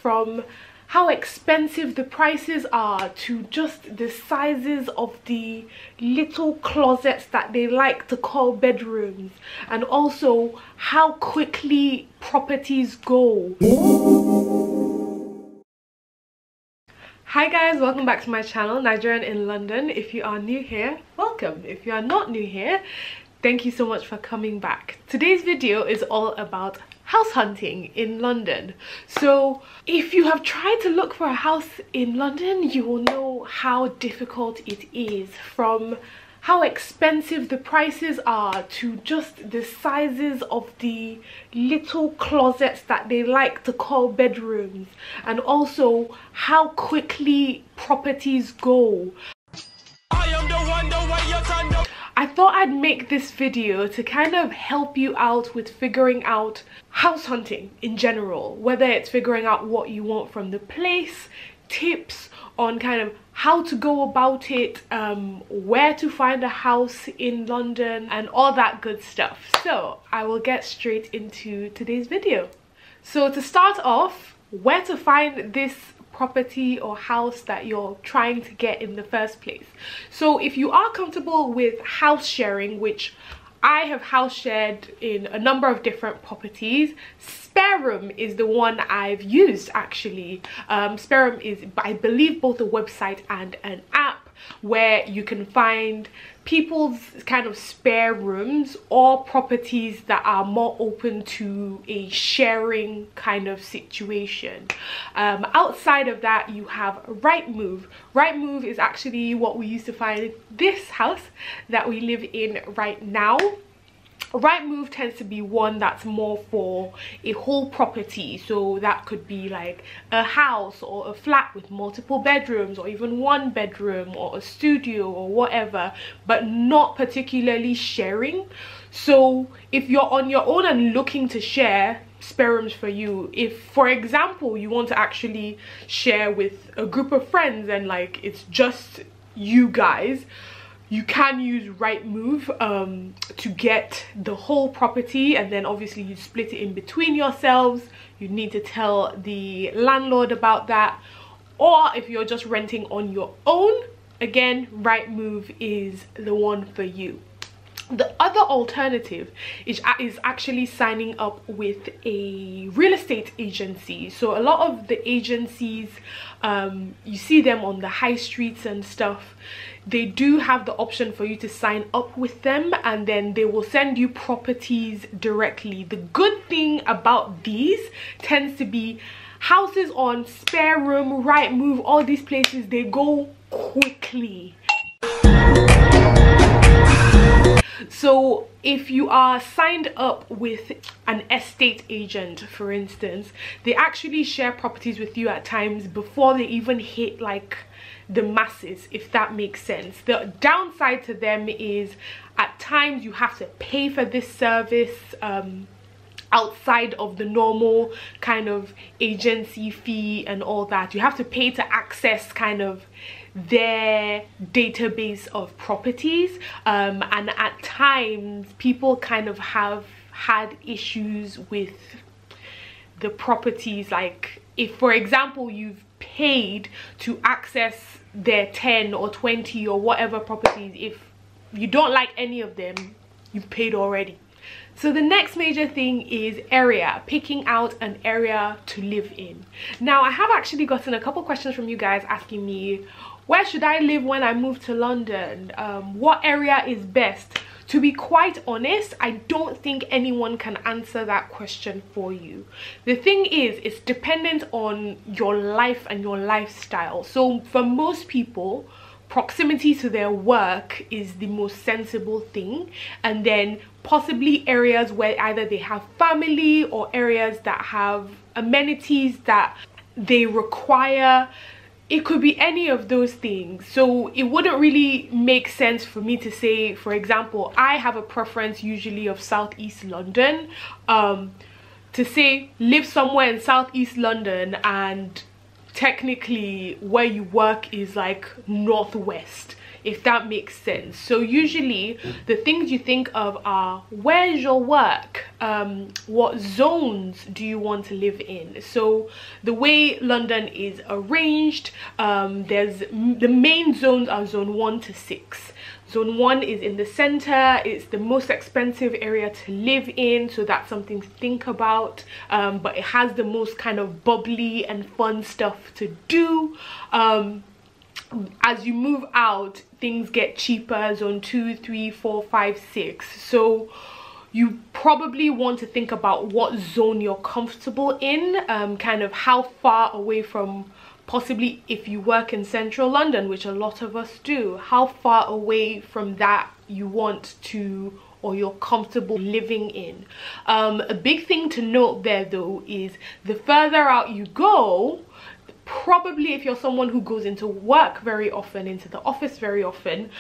from how expensive the prices are to just the sizes of the little closets that they like to call bedrooms, and also how quickly properties go. Hi guys, welcome back to my channel, Nigerian in London. If you are new here, welcome. If you are not new here, thank you so much for coming back. Today's video is all about house hunting in London. So if you have tried to look for a house in London, you will know how difficult it is, from how expensive the prices are to just the sizes of the little closets that they like to call bedrooms, and also how quickly properties go. I thought I'd make this video to kind of help you out with figuring out house hunting in general, whether it's figuring out what you want from the place, tips on kind of how to go about it, where to find a house in London, and all that good stuff. So I will get straight into today's video. So to start off, where to find this property or house that you're trying to get in the first place. So if you are comfortable with house sharing, which I have house shared in a number of different properties, Spare Room is the one I've used actually. Spare Room is, I believe, both a website and an app where you can find people's kind of spare rooms or properties that are more open to a sharing kind of situation. Outside of that, you have Rightmove. Rightmove is actually what we used to find this house that we live in right now. Rightmove tends to be one that's more for a whole property, so that could be like a house or a flat with multiple bedrooms, or even one bedroom or a studio or whatever, but not particularly sharing. So if you're on your own and looking to share, Spare Room's for you. If, for example, you want to actually share with a group of friends and like it's just you guys, you can use Rightmove to get the whole property, and then obviously you split it in between yourselves. You need to tell the landlord about that. Or if you're just renting on your own, again, Rightmove is the one for you. The other alternative is actually signing up with a real estate agency. So a lot of the agencies, you see them on the high streets and stuff. They do have the option for you to sign up with them, and then they will send you properties directly. The good thing about these tends to be houses on Spare Room, Rightmove, all these places, they go quickly. So if you are signed up with an estate agent, for instance, they actually share properties with you at times before they even hit like the masses, if that makes sense. The downside to them is at times you have to pay for this service outside of the normal kind of agency fee and all that. You have to pay to access kind of their database of properties, and at times people kind of have had issues with the properties. Like if, for example, you've paid to access their 10 or 20 or whatever properties, if you don't like any of them, you've paid already. So the next major thing is area, picking out an area to live in. Now I have actually gotten a couple questions from you guys asking me, where should I live when I move to London? What area is best? To be quite honest, I don't think anyone can answer that question for you. The thing is, it's dependent on your life and your lifestyle. So for most people, proximity to their work is the most sensible thing, and then possibly areas where either they have family or areas that have amenities that they require. It could be any of those things. So it wouldn't really make sense for me to say, for example, I have a preference usually of Southeast London, to say live somewhere in Southeast London and technically where you work is like Northwest. if that makes sense. So usually the things you think of are, where's your work? What zones do you want to live in? So the way London is arranged, there's the main zones are zone 1 to 6. Zone 1 is in the center. It's the most expensive area to live in, so that's something to think about. But it has the most kind of bubbly and fun stuff to do. As you move out, things get cheaper. Zone 2, 3, 4, 5, 6. So you probably want to think about what zone you're comfortable in, kind of how far away from, possibly if you work in central London, which a lot of us do, how far away from that you want to, or you're comfortable living in. A big thing to note there though is the further out you go, probably if you're someone who goes into work very often, into the office very often,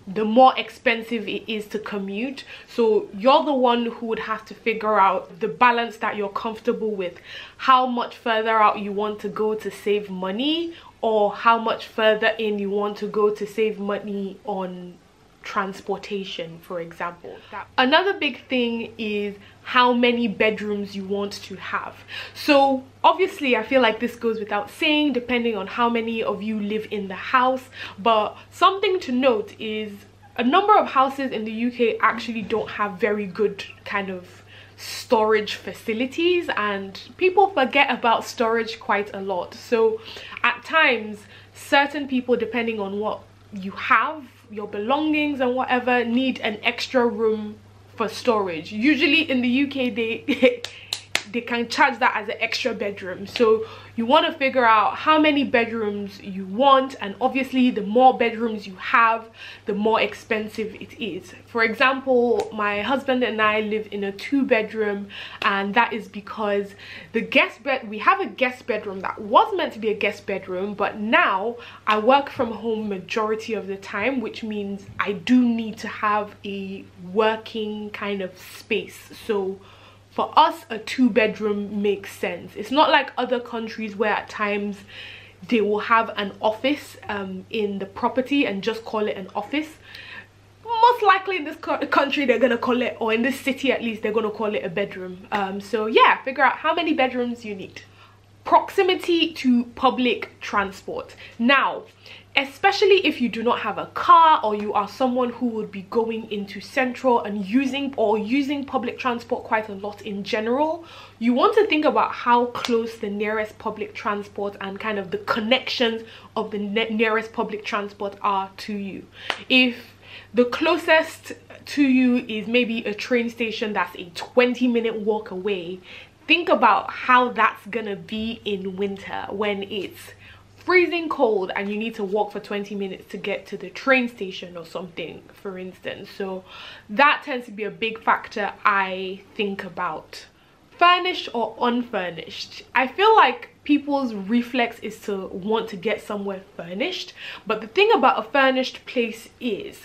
the more expensive it is to commute. So you're the one who would have to figure out the balance that you're comfortable with, how much further out you want to go to save money, or how much further in you want to go to save money on transportation, for example. Another big thing is how many bedrooms you want to have. So obviously I feel like this goes without saying, depending on how many of you live in the house, but something to note is a number of houses in the UK actually don't have very good kind of storage facilities, and people forget about storage quite a lot. So at times, certain people, depending on what you have, your belongings and whatever, need an extra room for storage. Usually in the UK they can charge that as an extra bedroom. So you want to figure out how many bedrooms you want, and obviously the more bedrooms you have, the more expensive it is. For example, my husband and I live in a 2-bedroom, and that is because we have a guest bedroom that was meant to be a guest bedroom, but now I work from home majority of the time, which means I do need to have a working kind of space. So for us, a 2-bedroom makes sense. It's not like other countries where at times they will have an office in the property and just call it an office. Most likely in this country they're gonna call it, or in this city at least, they're gonna call it a bedroom. So yeah, figure out how many bedrooms you need. Proximity to public transport. Now, especially if you do not have a car, or you are someone who would be going into central and using public transport quite a lot in general, you want to think about how close the nearest public transport and kind of the connections of the nearest public transport are to you. If the closest to you is maybe a train station that's a 20-minute walk away, think about how that's gonna be in winter when it's freezing cold and you need to walk for 20 minutes to get to the train station or something, for instance. So that tends to be a big factor I think about. Furnished or unfurnished? I feel like people's reflex is to want to get somewhere furnished, but the thing about a furnished place is,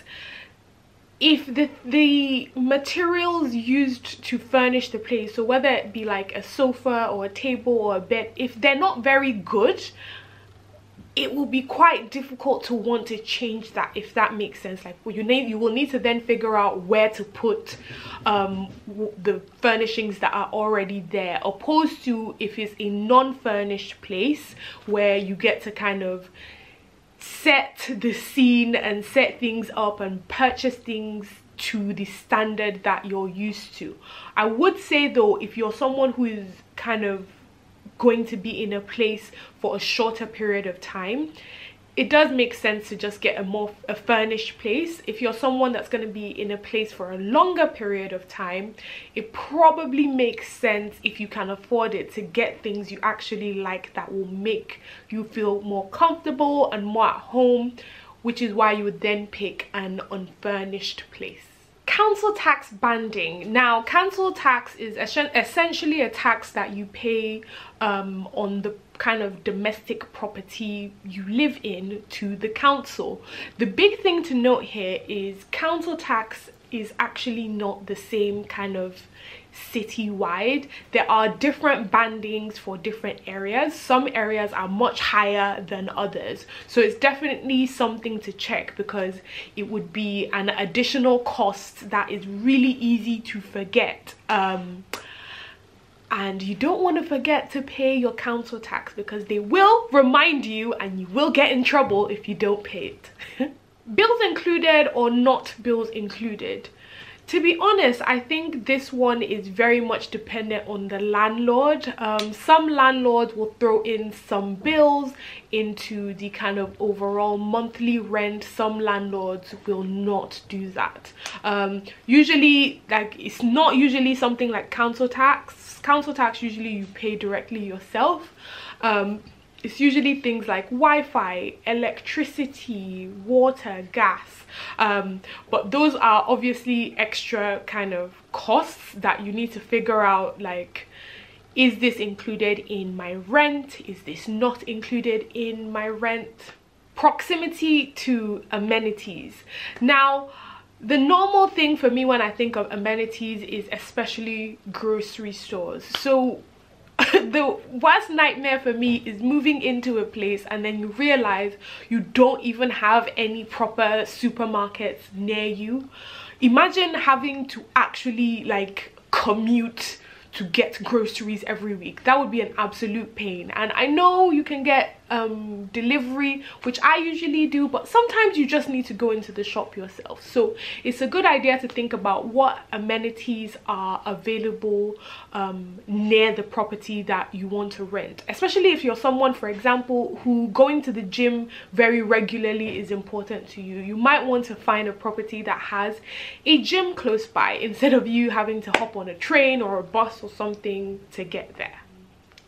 if the materials used to furnish the place, so whether it be like a sofa or a table or a bed, if they're not very good, it will be quite difficult to want to change that, if that makes sense. Like, you will need to then figure out where to put the furnishings that are already there, opposed to if it's a non-furnished place where you get to kind of set the scene and set things up and purchase things to the standard that you're used to. I would say though, if you're someone who is kind of going to be in a place for a shorter period of time, it does make sense to just get a furnished place. If you're someone that's going to be in a place for a longer period of time, it probably makes sense, if you can afford it, to get things you actually like that will make you feel more comfortable and more at home, which is why you would then pick an unfurnished place. Council tax banding. Now, council tax is essentially a tax that you pay on the kind of domestic property you live in to the council. The big thing to note here is council tax is actually not the same kind of city-wide. There are different bandings for different areas. Some areas are much higher than others, so it's definitely something to check, because it would be an additional cost that is really easy to forget. And you don't want to forget to pay your council tax, because they will remind you and you will get in trouble if you don't pay it. Bills included or not bills included? To be honest, I think this one is very much dependent on the landlord. Some landlords will throw in some bills into the kind of overall monthly rent. Some landlords will not do that. Usually, like, it's not usually something like council tax. Council tax, usually you pay directly yourself. It's usually things like Wi-Fi, electricity, water, gas. But those are obviously extra kind of costs that you need to figure out, like, is this included in my rent? Is this not included in my rent? Proximity to amenities. Now, the normal thing for me when I think of amenities is especially grocery stores. So the worst nightmare for me is moving into a place and then you realize you don't even have any proper supermarkets near you. Imagine having to actually like commute to get groceries every week. That would be an absolute pain. And I know you can get delivery, which I usually do, but sometimes you just need to go into the shop yourself. So it's a good idea to think about what amenities are available near the property that you want to rent, especially if you're someone, for example, who going to the gym very regularly is important to you. You might want to find a property that has a gym close by instead of you having to hop on a train or a bus or something to get there.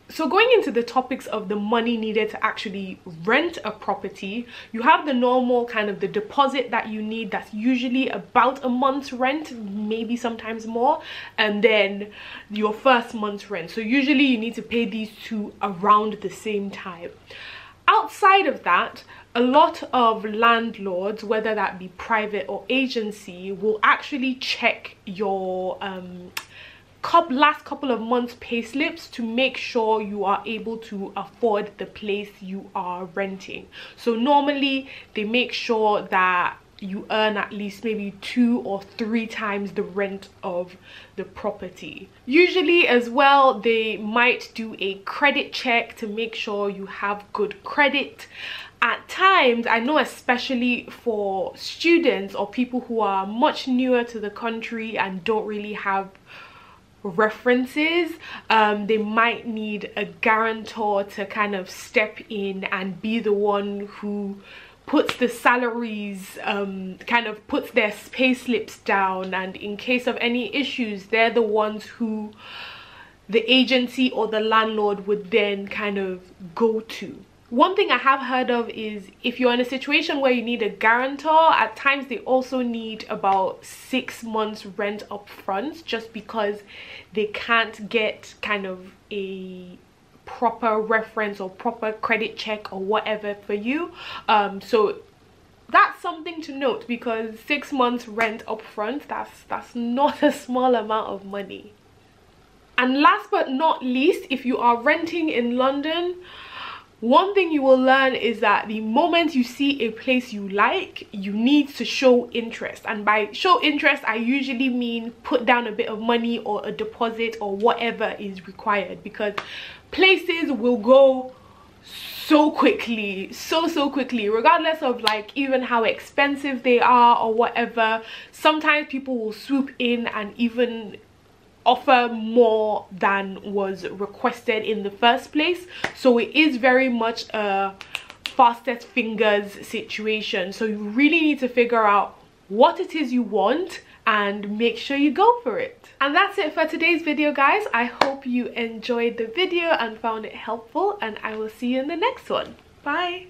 So going into the topics of the money needed to actually rent a property, you have the normal kind of the deposit that you need. That's usually about a month's rent, maybe sometimes more, and then your first month's rent. So usually you need to pay these two around the same time. Outside of that, a lot of landlords, whether that be private or agency, will actually check your last couple of months pay slips to make sure you are able to afford the place you are renting. So normally they make sure that you earn at least maybe 2 or 3 times the rent of the property. Usually as well, they might do a credit check to make sure you have good credit. At times, I know especially for students or people who are much newer to the country and don't really have references, they might need a guarantor to kind of step in and be the one who puts the salaries, kind of puts their pay slips down, and in case of any issues, they're the ones who the agency or the landlord would then kind of go to. One thing I have heard of is if you're in a situation where you need a guarantor, at times they also need about 6 months rent up front, just because they can't get kind of a proper reference or proper credit check or whatever for you. So that's something to note, because 6 months rent up front, that's not a small amount of money. And last but not least, if you are renting in London, one thing you will learn is that the moment you see a place you like, you need to show interest. And by show interest, I usually mean put down a bit of money or a deposit or whatever is required, because places will go so quickly, so quickly, regardless of like even how expensive they are or whatever. Sometimes people will swoop in and even offer more than was requested in the first place. So it is very much a fastest fingers situation. So you really need to figure out what it is you want and make sure you go for it. And that's it for today's video, guys. I hope you enjoyed the video and found it helpful, and I will see you in the next one. Bye.